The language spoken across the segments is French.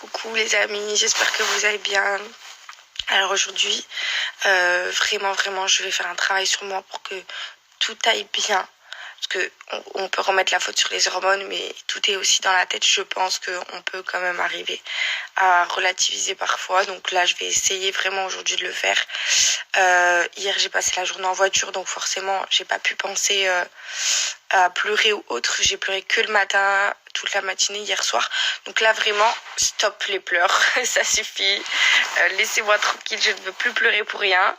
Coucou les amis, j'espère que vous allez bien. Alors aujourd'hui, vraiment, je vais faire un travail sur moi pour que tout aille bien. Parce que on peut remettre la faute sur les hormones, mais tout est aussi dans la tête. Je pense qu'on peut quand même arriver à relativiser parfois. Donc là, je vais essayer vraiment aujourd'hui de le faire. Hier, j'ai passé la journée en voiture, donc forcément, j'ai pas pu penser à pleurer ou autre. J'ai pleuré que le matin, toute la matinée hier soir. Donc là, vraiment, stop les pleurs. Ça suffit. Laissez-moi tranquille, je ne veux plus pleurer pour rien.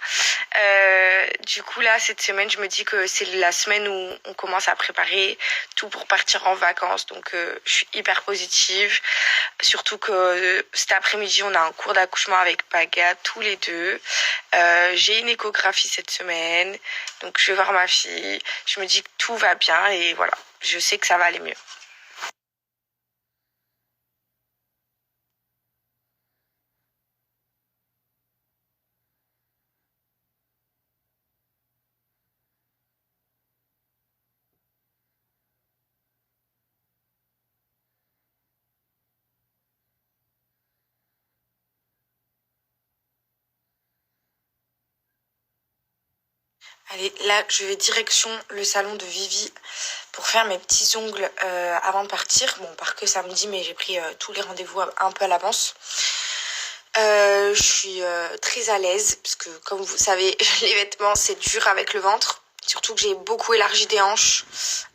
Du coup, là, cette semaine, je me dis que c'est la semaine où on commence à préparer tout pour partir en vacances. Donc, je suis hyper positive. Surtout que cet après-midi, on a un cours d'accouchement avec Paga, tous les deux. J'ai une échographie cette semaine. Donc, je vais voir ma fille. Je me dis que tout va bien et voilà. Je sais que ça va aller mieux. Allez, là, je vais direction le salon de Vivi pour faire mes petits ongles avant de partir. Bon, on part que samedi, mais j'ai pris tous les rendez-vous un peu à l'avance. Je suis très à l'aise parce que, comme vous savez, les vêtements, c'est dur avec le ventre. Surtout que j'ai beaucoup élargi des hanches.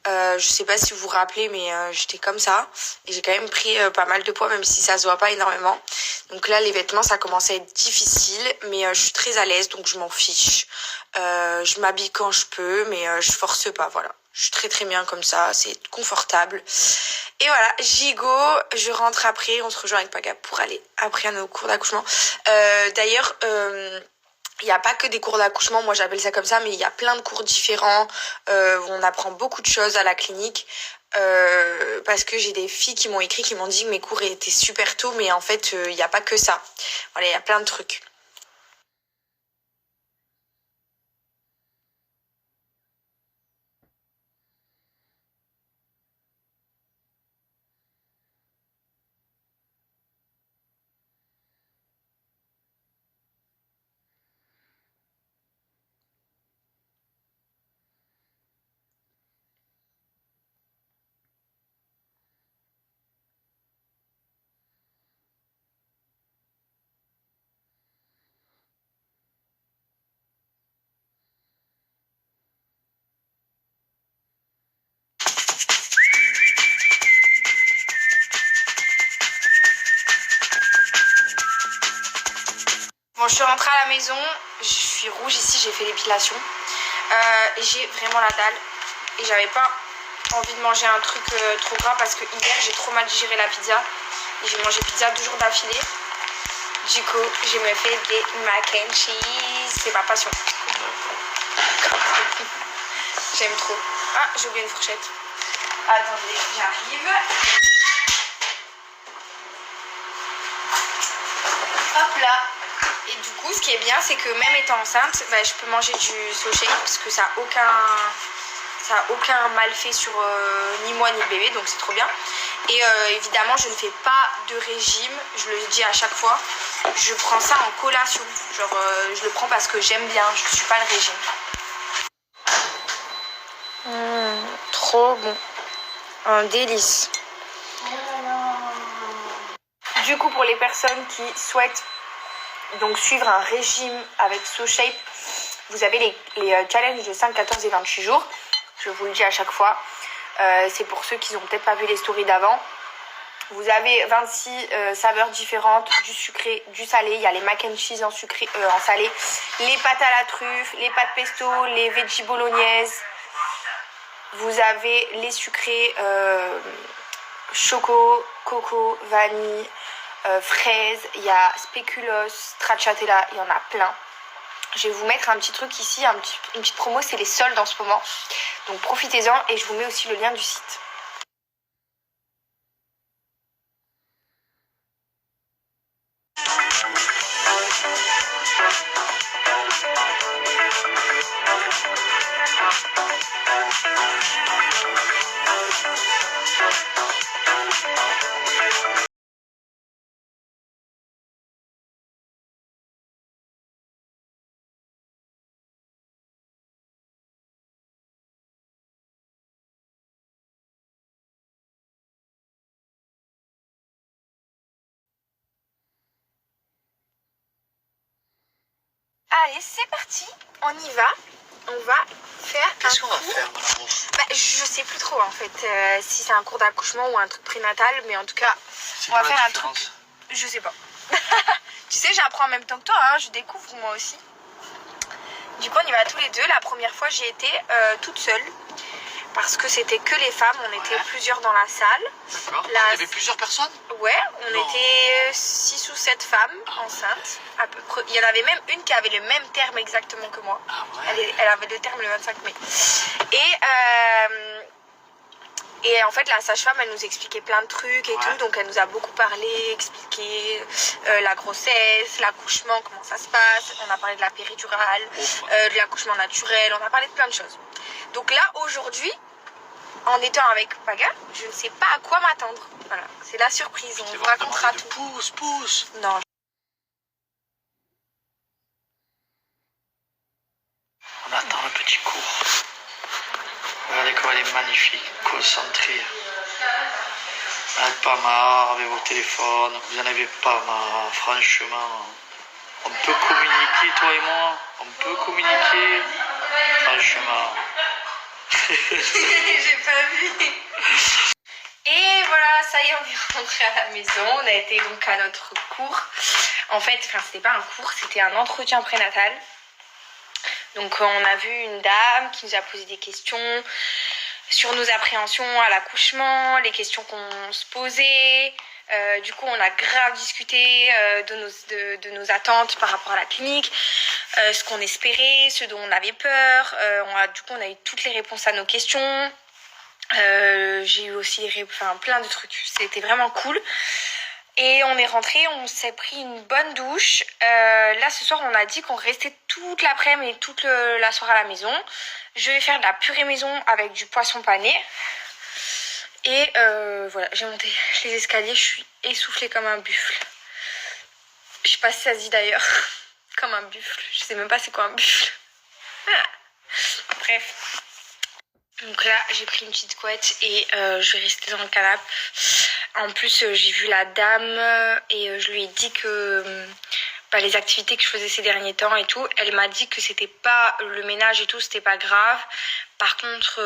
Je sais pas si vous vous rappelez, mais j'étais comme ça. Et j'ai quand même pris pas mal de poids, même si ça se voit pas énormément. Donc là, les vêtements, ça commence à être difficile. Mais je suis très à l'aise, donc je m'en fiche. Je m'habille quand je peux, mais je force pas, voilà. Je suis très bien comme ça, c'est confortable. Et voilà, gigot, je rentre après, on se rejoint avec Paga pour aller après à nos cours d'accouchement. D'ailleurs, il n'y a pas que des cours d'accouchement, moi j'appelle ça comme ça, mais il y a plein de cours différents où on apprend beaucoup de choses à la clinique. Parce que j'ai des filles qui m'ont écrit, qui m'ont dit que mes cours étaient super tôt, mais en fait, il n'y a pas que ça. Voilà, il y a plein de trucs. Bon, je suis rentrée à la maison, je suis rouge ici, j'ai fait l'épilation. Et j'ai vraiment la dalle. Et j'avais pas envie de manger un truc trop gras parce que hier j'ai trop mal digéré la pizza. Et j'ai mangé pizza 2 jours d'affilée. Du coup, je me fais des mac and cheese. C'est ma passion. J'aime trop. Ah, j'ai oublié une fourchette. Attendez, j'arrive. Hop là. Et du coup, ce qui est bien, c'est que même étant enceinte, bah, je peux manger du SoShape parce que ça a aucun mal fait sur ni moi ni le bébé, donc c'est trop bien. Et évidemment, je ne fais pas de régime, je le dis à chaque fois. Je prends ça en collation, genre je le prends parce que j'aime bien, je ne suis pas le régime. Trop bon, un délice. Du coup, pour les personnes qui souhaitent donc suivre un régime avec SoShape, vous avez les challenges de 5, 14 et 28 jours. Je vous le dis à chaque fois. C'est pour ceux qui n'ont peut-être pas vu les stories d'avant. Vous avez 26 saveurs différentes, du sucré, du salé. Il y a les mac and cheese en sucré, en salé, les pâtes à la truffe, les pâtes pesto, les veggie bolognaise. Vous avez les sucrés choco, coco, vanille, fraises. Il y a spéculoos, stracciatella, il y en a plein. Je vais vous mettre un petit truc ici, une petite promo, c'est les soldes en ce moment. Donc profitez-en et je vous mets aussi le lien du site. allez, c'est parti, on y va. On va faire Qu'est-ce qu'on va cours. faire, madame? Bah, je sais plus trop en fait si c'est un cours d'accouchement ou un truc prénatal, mais en tout cas, C'est on va quoi la faire un différence? truc. Je sais pas. Tu sais, j'apprends en même temps que toi, hein, je découvre moi aussi. Du coup, on y va tous les deux. La première fois, j'y étais toute seule. Parce que c'était que les femmes, on était plusieurs dans la salle. D'accord. Il y avait plusieurs personnes? Ouais, on était 6 ou 7 femmes enceintes, à peu près. Il y en avait même une qui avait le même terme exactement que moi. Ah ouais. Elle avait le terme le 25 mai. Et en fait, la sage-femme, elle nous expliquait plein de trucs et tout. Donc, elle nous a beaucoup parlé, expliqué la grossesse, l'accouchement, comment ça se passe. On a parlé de la péridurale, de l'accouchement naturel. On a parlé de plein de choses. Donc là, aujourd'hui, en étant avec Paga, je ne sais pas à quoi m'attendre. Voilà, c'est la surprise. On vous racontera tout. Pousse. Non. On attend un petit cours. Regardez comme elle est magnifique, concentrée. Vous n'en avez pas marre avec vos téléphones, vous n'en avez pas marre, franchement. On peut communiquer, toi et moi. On peut communiquer, franchement. J'ai pas vu. Et voilà, ça y est, on est rentré à la maison. On a été donc à notre cours. En fait, c'était pas un cours, c'était un entretien prénatal. Donc on a vu une dame qui nous a posé des questions sur nos appréhensions à l'accouchement, les questions qu'on se posait. Du coup, on a grave discuté de nos attentes par rapport à la clinique, ce qu'on espérait, ce dont on avait peur. Du coup, on a eu toutes les réponses à nos questions. J'ai eu aussi plein de trucs. C'était vraiment cool. Et on est rentré, on s'est pris une bonne douche. Là, ce soir, on a dit qu'on restait toute l'après-midi et toute la soirée à la maison. Je vais faire de la purée maison avec du poisson pané. Et voilà, j'ai monté les escaliers, je suis essoufflée comme un buffle. Je sais pas si ça se dit d'ailleurs, comme un buffle. Je sais même pas c'est quoi un buffle. Bref. Donc là, j'ai pris une petite couette et je vais rester dans le canapé. En plus, j'ai vu la dame et je lui ai dit que les activités que je faisais ces derniers temps et tout, elle m'a dit que c'était pas le ménage et tout, c'était pas grave. Par contre,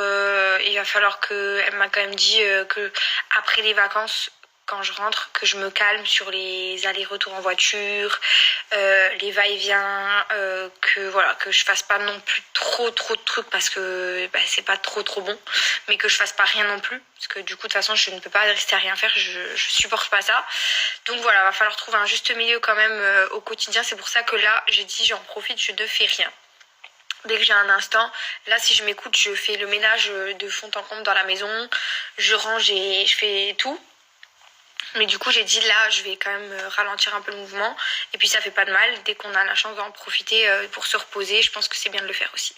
il va falloir elle m'a quand même dit que après les vacances, quand je rentre, que je me calme sur les allers-retours en voiture, les va-et-vient, que je fasse pas non plus trop de trucs parce que c'est pas trop bon, mais que je fasse pas rien non plus, parce que du coup de toute façon je ne peux pas rester à rien faire, je supporte pas ça. Donc voilà, va falloir trouver un juste milieu quand même au quotidien. C'est pour ça que là j'ai dit j'en profite, je ne fais rien. Dès que j'ai un instant, là si je m'écoute, je fais le ménage de fond en comble dans la maison, je range et je fais tout. Mais du coup j'ai dit là je vais quand même ralentir un peu le mouvement. Et puis ça fait pas de mal, dès qu'on a la chance d'en profiter pour se reposer, je pense que c'est bien de le faire aussi.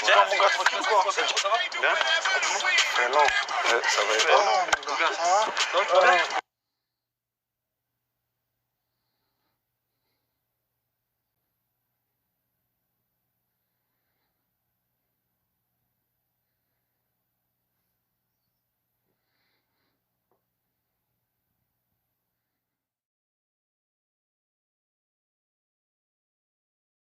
Tiens, mon gars, tranquille quoi? Ça va? Bien? Non, ça va pas. Mon gars, ça va?